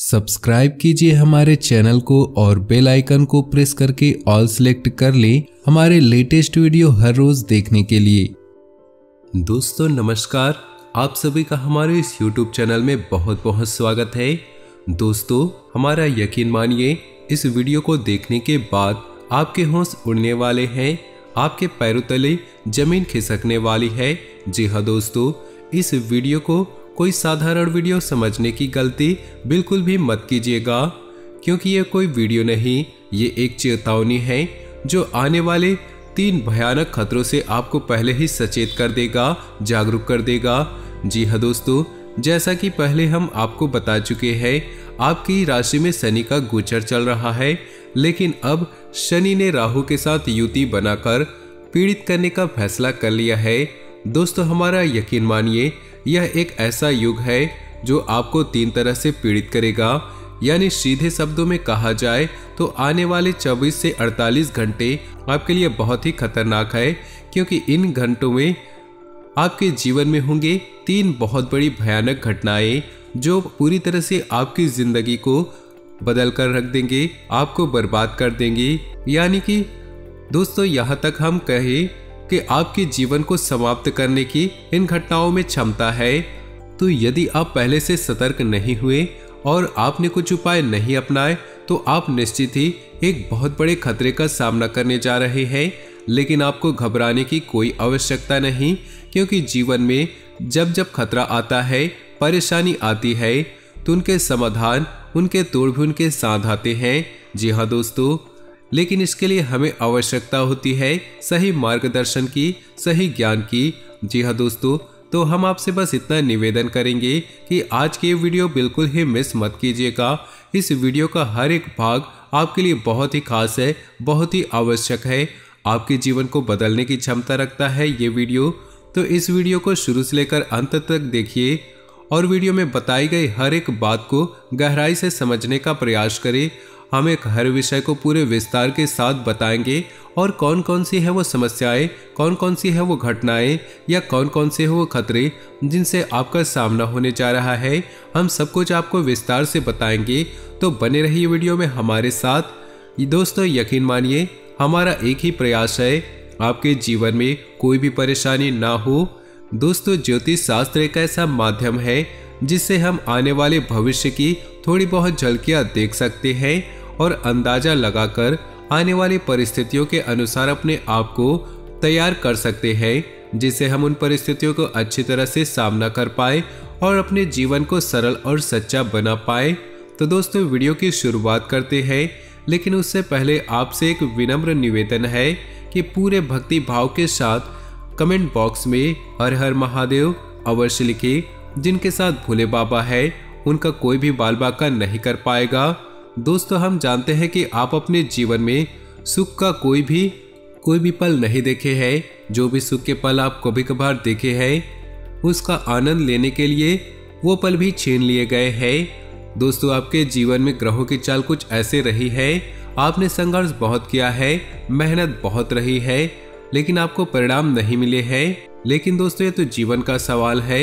Subscribe कीजिए हमारे channel को और बेल आइकन को प्रेस करके ऑल सेलेक्ट कर लें हमारे लेटेस्ट वीडियो हर रोज देखने के लिए। दोस्तों नमस्कार, आप सभी का हमारे इस YouTube चैनल में बहुत बहुत स्वागत है। दोस्तों हमारा यकीन मानिए, इस वीडियो को देखने के बाद आपके होश उड़ने वाले हैं, आपके पैरों तले जमीन खिसकने वाली है। जी हाँ दोस्तों, इस वीडियो को कोई साधारण वीडियो समझने की गलती बिल्कुल भी मत कीजिएगा, क्योंकि ये कोई वीडियो नहीं, ये एक चेतावनी है जो आने वाले 3 भयानक खतरों से आपको पहले ही सचेत कर देगा, जागरूक कर देगा। जी हाँ दोस्तों, जैसा कि पहले हम आपको बता चुके हैं, आपकी राशि में शनि का गोचर चल रहा है, लेकिन अब शनि ने राहु के साथ युति बनाकर पीड़ित करने का फैसला कर लिया है। दोस्तों हमारा यकीन मानिए, यह एक ऐसा युग है जो आपको 3 तरह से पीड़ित करेगा। यानी सीधे शब्दों में कहा जाए तो आने वाले 24 से 48 घंटे आपके लिए बहुत ही खतरनाक है, क्योंकि इन घंटों में आपके जीवन में होंगे 3 बहुत बड़ी भयानक घटनाएं जो पूरी तरह से आपकी जिंदगी को बदल कर रख देंगे, आपको बर्बाद कर देंगे। यानी कि दोस्तों यहाँ तक हम कहें कि आपके जीवन को समाप्त करने की इन घटनाओं में क्षमता है। तो यदि आप पहले से सतर्क नहीं हुए और आपने कुछ उपाय नहीं अपनाए तो आप निश्चित ही एक बहुत बड़े खतरे का सामना करने जा रहे हैं। लेकिन आपको घबराने की कोई आवश्यकता नहीं, क्योंकि जीवन में जब जब खतरा आता है, परेशानी आती है, तो उनके समाधान, उनके तोड़ भी उनके साथ आते हैं। जी हाँ दोस्तों, लेकिन इसके लिए हमें आवश्यकता होती है सही मार्गदर्शन की, सही ज्ञान की। जी हाँ दोस्तों, तो हम आपसे बस इतना निवेदन करेंगे कि आज की वीडियो बिल्कुल ही मिस मत कीजिएगा। इस वीडियो का हर एक भाग आपके लिए बहुत ही खास है, बहुत ही आवश्यक है, आपके जीवन को बदलने की क्षमता रखता है ये वीडियो। तो इस वीडियो को शुरू से लेकर अंत तक देखिए और वीडियो में बताई गई हर एक बात को गहराई से समझने का प्रयास करें। हम एक हर विषय को पूरे विस्तार के साथ बताएंगे और कौन कौन सी है वो समस्याएं, कौन कौन सी है वो घटनाएं या कौन कौन से है वो खतरे जिनसे आपका सामना होने जा रहा है, हम सब कुछ आपको विस्तार से बताएंगे। तो बने रहिए वीडियो में हमारे साथ। दोस्तों यकीन मानिए, हमारा एक ही प्रयास है, आपके जीवन में कोई भी परेशानी ना हो। दोस्तों ज्योतिष शास्त्र एक ऐसा माध्यम है जिससे हम आने वाले भविष्य की थोड़ी बहुत झलकियां देख सकते हैं और अंदाजा लगाकर आने वाली परिस्थितियों के अनुसार अपने आप को तैयार कर सकते हैं, जिससे हम उन परिस्थितियों को अच्छी तरह से सामना कर पाए और अपने जीवन को सरल और सच्चा बना पाए। तो दोस्तों वीडियो की शुरुआत करते हैं, लेकिन उससे पहले आपसे एक विनम्र निवेदन है कि पूरे भक्ति भाव के साथ कमेंट बॉक्स में हर हर महादेव अवश्य लिखे। जिनके साथ भोले बाबा है उनका कोई भी बाल बाका नहीं कर पाएगा। दोस्तों हम जानते हैं कि आप अपने जीवन में सुख का कोई भी पल नहीं देखे हैं। जो भी सुख के पल आप कभी कभार देखे हैं, उसका आनंद लेने के लिए वो पल भी छीन लिए गए हैं। दोस्तों आपके जीवन में ग्रहों की चाल कुछ ऐसे रही है, आपने संघर्ष बहुत किया है, मेहनत बहुत रही है, लेकिन आपको परिणाम नहीं मिले हैं। लेकिन दोस्तों ये तो जीवन का सवाल है,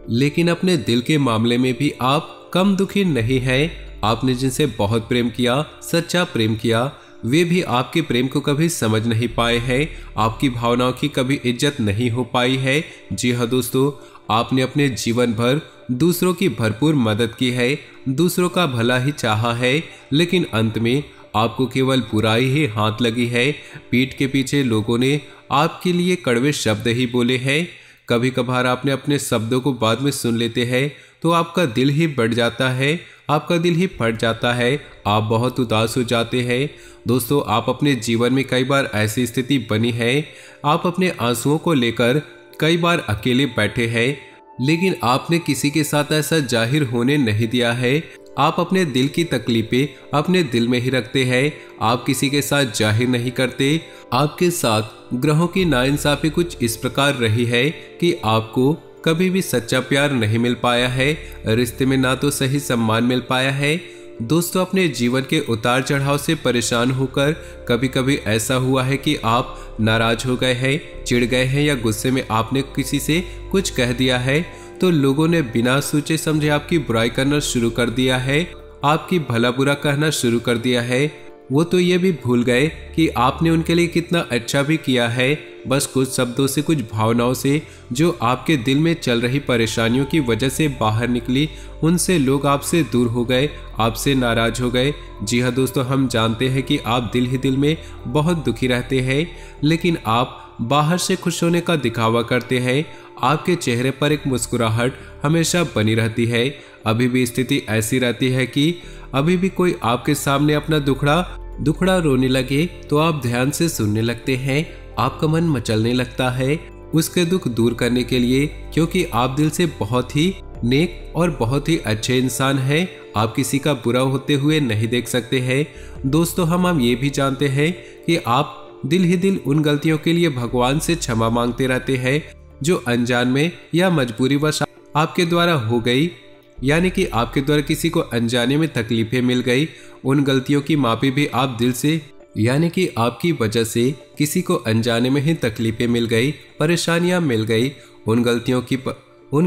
लेकिन अपने दिल के मामले में भी आप कम दुखी नहीं हैं। आपने जिनसे बहुत प्रेम किया, सच्चा प्रेम किया, वे भी आपके प्रेम को कभी समझ नहीं पाए हैं, आपकी भावनाओं की कभी इज्जत नहीं हो पाई है। जी हाँ दोस्तों, आपने अपने जीवन भर दूसरों की भरपूर मदद की है, दूसरों का भला ही चाहा है, लेकिन अंत में आपको केवल बुराई ही हाथ लगी है। पीठ के पीछे लोगों ने आपके लिए कड़वे शब्द ही बोले हैं। कभी कभार आपने अपने शब्दों को बाद में सुन लेते हैं तो आपका दिल ही बढ़ जाता है, आपका दिल ही फट जाता है, आप बहुत उदास हो जाते हैं। दोस्तों आप अपने जीवन में कई बार ऐसी स्थिति बनी है, आप अपने आंसुओं को लेकर कई बार अकेले बैठे हैं, लेकिन आपने किसी के साथ ऐसा जाहिर होने नहीं दिया है। आप अपने दिल की तकलीफें अपने दिल में ही रखते हैं, आप किसी के साथ जाहिर नहीं करते। आपके साथ ग्रहों की नाइंसाफी कुछ इस प्रकार रही है कि आपको कभी भी सच्चा प्यार नहीं मिल पाया है, रिश्ते में ना तो सही सम्मान मिल पाया है। दोस्तों अपने जीवन के उतार चढ़ाव से परेशान होकर कभी कभी ऐसा हुआ है कि आप नाराज हो गए हैं, चिढ़ गए हैं, या गुस्से में आपने किसी से कुछ कह दिया है तो लोगों ने बिना सोचे समझे आपकी बुराई करना शुरू कर दिया है आपकी भला बुरा कहना शुरू कर दिया है। वो तो ये भी भूल गए कि आपने उनके लिए कितना अच्छा भी किया है। बस कुछ शब्दों से, कुछ भावनाओं से जो आपके दिल में चल रही परेशानियों की वजह से बाहर निकली, उनसे लोग आपसे दूर हो गए, आपसे नाराज हो गए। जी हाँ दोस्तों, हम जानते हैं कि आप दिल ही दिल में बहुत दुखी रहते हैं, लेकिन आप बाहर से खुश होने का दिखावा करते हैं। आपके चेहरे पर एक मुस्कुराहट हमेशा बनी रहती है। अभी भी स्थिति ऐसी रहती है कि अभी भी कोई आपके सामने अपना दुखड़ा रोने लगे तो आप ध्यान से सुनने लगते हैं। आपका मन मचलने लगता है उसके दुख दूर करने के लिए, क्योंकि आप दिल से बहुत ही नेक और बहुत ही अच्छे इंसान हैं। आप किसी का बुरा होते हुए नहीं देख सकते हैं। दोस्तों, हम ये भी जानते हैं कि आप दिल ही दिल उन गलतियों के लिए भगवान से क्षमा मांगते रहते हैं जो अनजान में या मजबूरीवश आपके द्वारा हो गई, यानी कि आपके द्वारा किसी को अनजाने में तकलीफें मिल गई। उन गलतियों की माफी भी आप दिल से, यानी कि आपकी वजह से किसी को अनजाने में ही तकलीफें मिल गई, परेशानियां मिल गई। उन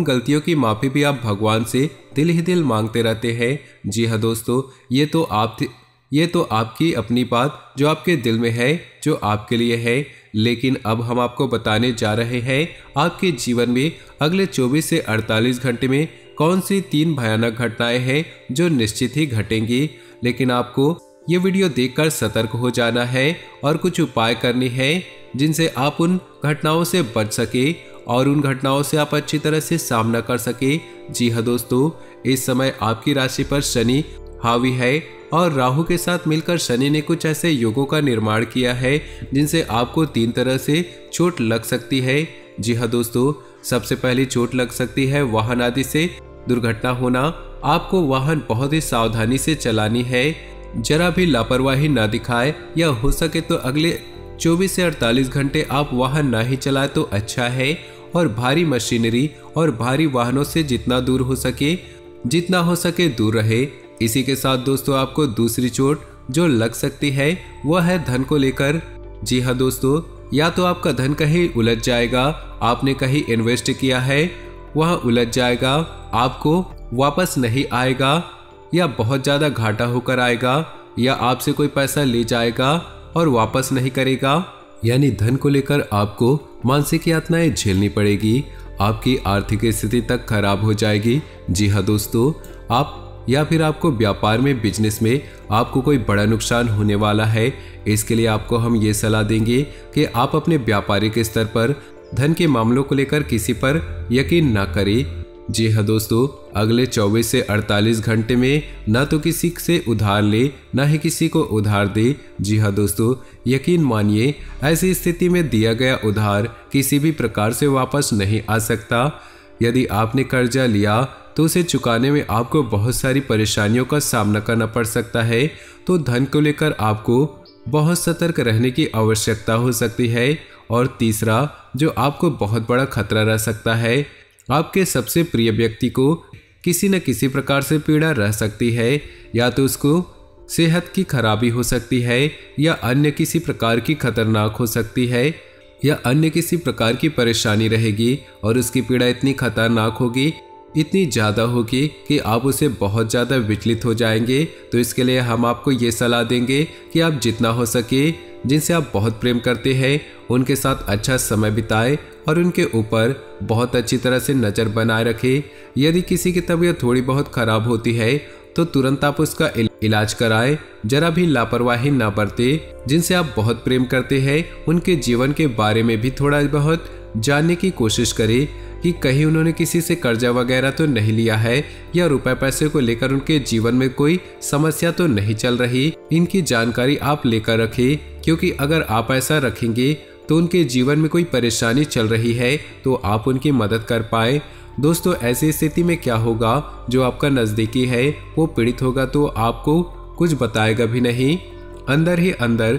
गलतियों की माफी भी आप भगवान से दिल ही दिल मांगते रहते हैं। जी हाँ दोस्तों, ये तो आपकी अपनी बात जो आपके दिल में है, जो आपके लिए है। लेकिन अब हम आपको बताने जा रहे हैं आपके जीवन में अगले 24 से 48 घंटे में कौन सी 3 भयानक घटनाएं हैं जो निश्चित ही घटेंगी। लेकिन आपको ये वीडियो देखकर सतर्क हो जाना है और कुछ उपाय करने हैं जिनसे आप उन घटनाओं से बच सके और उन घटनाओं से आप अच्छी तरह से सामना कर सके। जी हाँ दोस्तों, इस समय आपकी राशि पर शनि हावी है और राहु के साथ मिलकर शनि ने कुछ ऐसे योगों का निर्माण किया है जिनसे आपको 3 तरह से चोट लग सकती है। जी हाँ दोस्तों, सबसे पहली चोट लग सकती है वाहन आदि से दुर्घटना होना। आपको वाहन बहुत ही सावधानी से चलानी है, जरा भी लापरवाही ना दिखाए, या हो सके तो अगले 24 से 48 घंटे आप वाहन ना ही चलाए तो अच्छा है। और भारी मशीनरी और भारी वाहनों से जितना हो सके दूर रहे। इसी के साथ दोस्तों, आपको दूसरी चोट जो लग सकती है वह है धन को लेकर। जी हाँ दोस्तों, या तो आपका धन कहीं उलझ जाएगा, आपने कहीं इन्वेस्ट किया है वह उलझ जाएगा, आपको वापस नहीं आएगा, या बहुत ज्यादा घाटा होकर आएगा, या आपसे कोई पैसा ले जाएगा और वापस नहीं करेगा। यानी धन को लेकर आपको मानसिक यातनाएं झेलनी पड़ेगी, आपकी आर्थिक स्थिति तक खराब हो जाएगी। जी हाँ दोस्तों, या फिर आपको व्यापार में, बिजनेस में आपको कोई बड़ा नुकसान होने वाला है। इसके लिए आपको हम ये सलाह देंगे कि आप अपने व्यापारिक स्तर पर धन के मामलों को लेकर किसी पर यकीन ना करें। जी हाँ दोस्तों, अगले 24 से 48 घंटे में ना तो किसी से उधार ले, ना ही किसी को उधार दे। जी हाँ दोस्तों, यकीन मानिए ऐसी स्थिति में दिया गया उधार किसी भी प्रकार से वापस नहीं आ सकता। यदि आपने कर्जा लिया तो उसे चुकाने में आपको बहुत सारी परेशानियों का सामना करना पड़ सकता है। तो धन को लेकर आपको बहुत सतर्क रहने की आवश्यकता हो सकती है। और तीसरा, जो आपको बहुत बड़ा खतरा रह सकता है, आपके सबसे प्रिय व्यक्ति को किसी न किसी प्रकार से पीड़ा रह सकती है। या तो उसको सेहत की खराबी हो सकती है, या अन्य किसी प्रकार की खतरनाक हो सकती है, या अन्य किसी प्रकार की परेशानी रहेगी और उसकी पीड़ा इतनी खतरनाक होगी, इतनी ज़्यादा होगी कि आप उसे बहुत ज़्यादा विचलित हो जाएंगे। तो इसके लिए हम आपको ये सलाह देंगे कि आप जितना हो सके जिनसे आप बहुत प्रेम करते हैं उनके साथ अच्छा समय बिताएं और उनके ऊपर बहुत अच्छी तरह से नज़र बनाए रखें। यदि किसी की तबीयत थोड़ी बहुत खराब होती है तो तुरंत आप उसका इलाज कराएं, जरा भी लापरवाही ना बरते। जिनसे आप बहुत प्रेम करते हैं उनके जीवन के बारे में भी थोड़ा बहुत जानने की कोशिश करें कि कहीं उन्होंने किसी से कर्जा वगैरह तो नहीं लिया है, या रुपए पैसे को लेकर उनके जीवन में कोई समस्या तो नहीं चल रही। इनकी जानकारी आप लेकर रखें, क्योंकि अगर आप ऐसा रखेंगे तो उनके जीवन में कोई परेशानी चल रही है तो आप उनकी मदद कर पाए। दोस्तों, ऐसी स्थिति में क्या होगा, जो आपका नज़दीकी है वो पीड़ित होगा तो आपको कुछ बताएगा भी नहीं, अंदर ही अंदर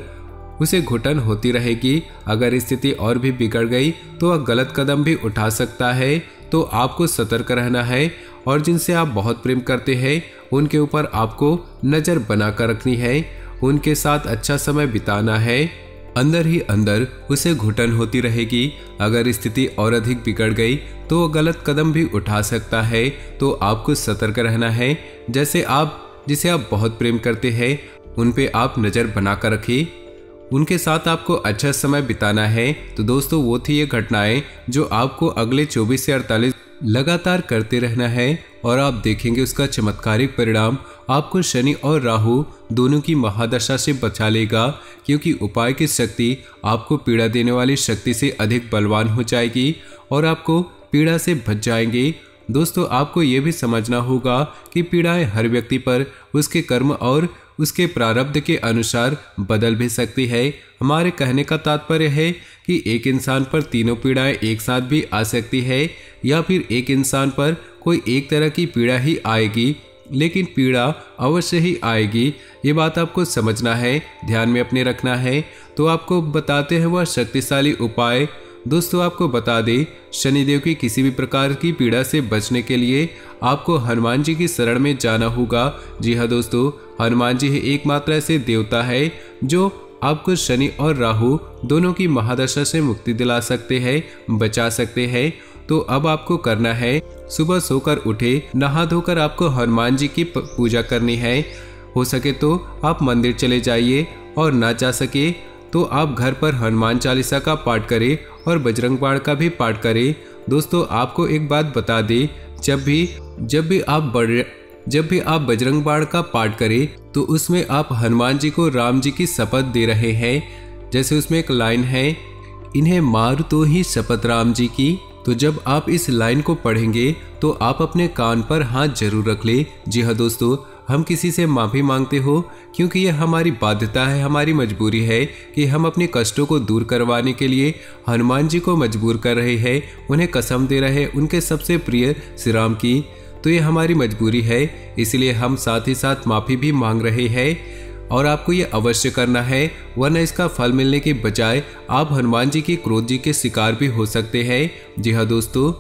उसे घुटन होती रहेगी। अगर स्थिति और भी बिगड़ गई तो वह गलत कदम भी उठा सकता है। तो आपको सतर्क रहना है और जिनसे आप बहुत प्रेम करते हैं उनके ऊपर आपको नज़र बनाकर रखनी है, उनके साथ अच्छा समय बिताना है। अंदर ही अंदर उसे घुटन होती रहेगी। अगर स्थिति और अधिक बिगड़ गई तो वो गलत कदम भी उठा सकता है। तो आपको सतर्क रहना है। जैसे आप जिसे आप बहुत प्रेम करते हैं उन पे आप नज़र बनाकर रखें। उनके साथ आपको अच्छा समय बिताना है। तो दोस्तों वो थी ये घटनाएं जो आपको अगले 24 से 48 लगातार करते रहना है और आप देखेंगे उसका चमत्कारिक परिणाम आपको शनि और राहु दोनों की महादशा से बचा लेगा, क्योंकि उपाय की शक्ति आपको पीड़ा देने वाली शक्ति से अधिक बलवान हो जाएगी और आपको पीड़ा से बच जाएंगे। दोस्तों आपको ये भी समझना होगा कि पीड़ाएं हर व्यक्ति पर उसके कर्म और उसके प्रारब्ध के अनुसार बदल भी सकती है। हमारे कहने का तात्पर्य है कि एक इंसान पर तीनों पीड़ाएं एक साथ भी आ सकती है या फिर एक इंसान पर कोई एक तरह की पीड़ा ही आएगी, लेकिन पीड़ा अवश्य ही आएगी। ये बात आपको समझना है, ध्यान में अपने रखना है। तो आपको बताते हैं वह शक्तिशाली उपाय। दोस्तों आपको बता दें, शनिदेव की किसी भी प्रकार की पीड़ा से बचने के लिए आपको हनुमान जी की शरण में जाना होगा। जी हाँ दोस्तों, हनुमान जी ही एकमात्र ऐसे देवता है जो आपको शनि और राहु दोनों की महादशा से मुक्ति दिला सकते हैं, बचा सकते हैं। तो अब आपको करना है, सुबह सोकर उठे, नहा धोकर आपको हनुमान जी की पूजा करनी है। हो सके तो आप मंदिर चले जाइए और ना जा सके तो आप घर पर हनुमान चालीसा का पाठ करें और बजरंग बाण का भी पाठ करें। दोस्तों आपको एक बात बता दें, जब भी आप बजरंग बाण का पाठ करें तो उसमें आप हनुमान जी को राम जी की शपथ दे रहे हैं। जैसे उसमें एक लाइन है, इन्हें मार तो ही शपथ राम जी की। तो जब आप इस लाइन को पढ़ेंगे तो आप अपने कान पर हाथ जरूर रख ले। जी हाँ दोस्तों, हम किसी से माफ़ी मांगते हो क्योंकि यह हमारी बाध्यता है, हमारी मजबूरी है कि हम अपने कष्टों को दूर करवाने के लिए हनुमान जी को मजबूर कर रहे हैं, उन्हें कसम दे रहे हैं उनके सबसे प्रिय श्री राम की। तो ये हमारी मजबूरी है, इसलिए हम साथ ही साथ माफ़ी भी मांग रहे हैं और आपको ये अवश्य करना है, वरना इसका फल मिलने के बजाय आप हनुमान जी की क्रोध जी के शिकार भी हो सकते हैं। जी हाँ दोस्तों,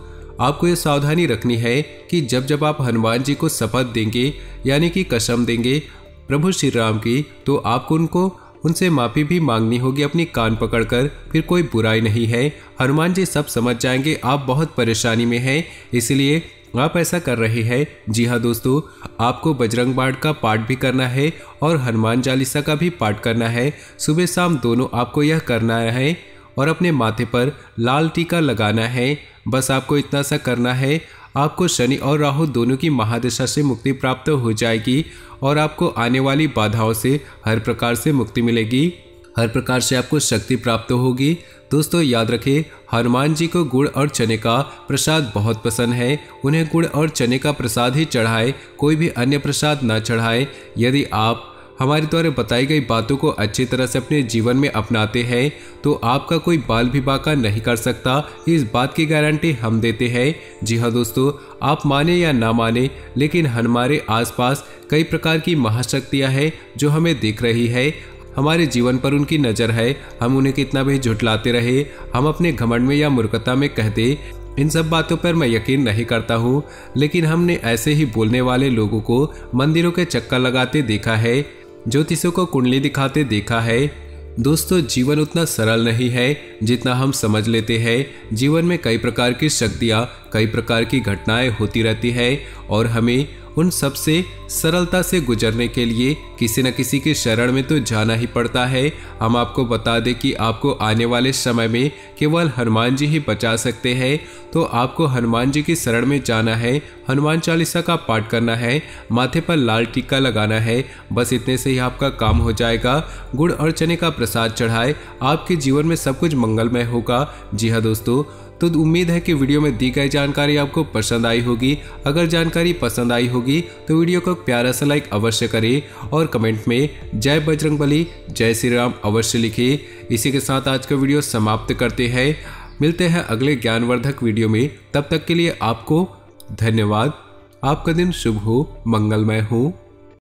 आपको ये सावधानी रखनी है कि जब आप हनुमान जी को शपथ देंगे यानी कि कसम देंगे प्रभु श्री राम की, तो आपको उनसे माफ़ी भी मांगनी होगी अपनी कान पकड़कर। फिर कोई बुराई नहीं है, हनुमान जी सब समझ जाएंगे आप बहुत परेशानी में हैं, इसलिए आप ऐसा कर रहे हैं। जी हाँ दोस्तों, आपको बजरंग बाण का पाठ भी करना है और हनुमान चालीसा का भी पाठ करना है। सुबह शाम दोनों आपको यह करना है और अपने माथे पर लाल टीका लगाना है। बस आपको इतना सा करना है, आपको शनि और राहु दोनों की महादशा से मुक्ति प्राप्त हो जाएगी और आपको आने वाली बाधाओं से हर प्रकार से मुक्ति मिलेगी, हर प्रकार से आपको शक्ति प्राप्त होगी। दोस्तों याद रखें, हनुमान जी को गुड़ और चने का प्रसाद बहुत पसंद है, उन्हें गुड़ और चने का प्रसाद ही चढ़ाए, कोई भी अन्य प्रसाद ना चढ़ाए। यदि आप हमारे द्वारा बताई गई बातों को अच्छी तरह से अपने जीवन में अपनाते हैं तो आपका कोई बाल भी बाका नहीं कर सकता, इस बात की गारंटी हम देते हैं। जी हाँ दोस्तों, आप माने या ना माने, लेकिन हमारे आसपास कई प्रकार की महाशक्तियाँ हैं जो हमें दिख रही है, हमारे जीवन पर उनकी नज़र है। हम उन्हें कितना भी झुठलाते रहे, हम अपने घमंड में या मूर्खता में कहते, इन सब बातों पर मैं यकीन नहीं करता हूँ, लेकिन हमने ऐसे ही बोलने वाले लोगों को मंदिरों के चक्कर लगाते देखा है, ज्योतिषों को कुंडली दिखाते देखा है। दोस्तों जीवन उतना सरल नहीं है जितना हम समझ लेते हैं। जीवन में कई प्रकार की शक्तियाँ, कई प्रकार की घटनाएं होती रहती है और हमें उन सब से सरलता से गुजरने के लिए किसी न किसी की शरण में तो जाना ही पड़ता है। हम आपको बता दें कि आपको आने वाले समय में केवल हनुमान जी ही बचा सकते हैं, तो आपको हनुमान जी की शरण में जाना है, हनुमान चालीसा का पाठ करना है, माथे पर लाल टीका लगाना है। बस इतने से ही आपका काम हो जाएगा। गुड़ और चने का प्रसाद चढ़ाए, आपके जीवन में सब कुछ मंगलमय होगा। जी हाँ दोस्तों, तो उम्मीद है कि वीडियो में दी गई जानकारी आपको पसंद आई होगी। अगर जानकारी पसंद आई होगी तो वीडियो को प्यारा सा लाइक अवश्य करें और कमेंट में जय बजरंगबली, जय श्री राम अवश्य लिखिए। इसी के साथ आज का वीडियो समाप्त करते हैं। मिलते हैं अगले ज्ञानवर्धक वीडियो में, तब तक के लिए आपको धन्यवाद। आपका दिन शुभ हो, मंगलमय हो।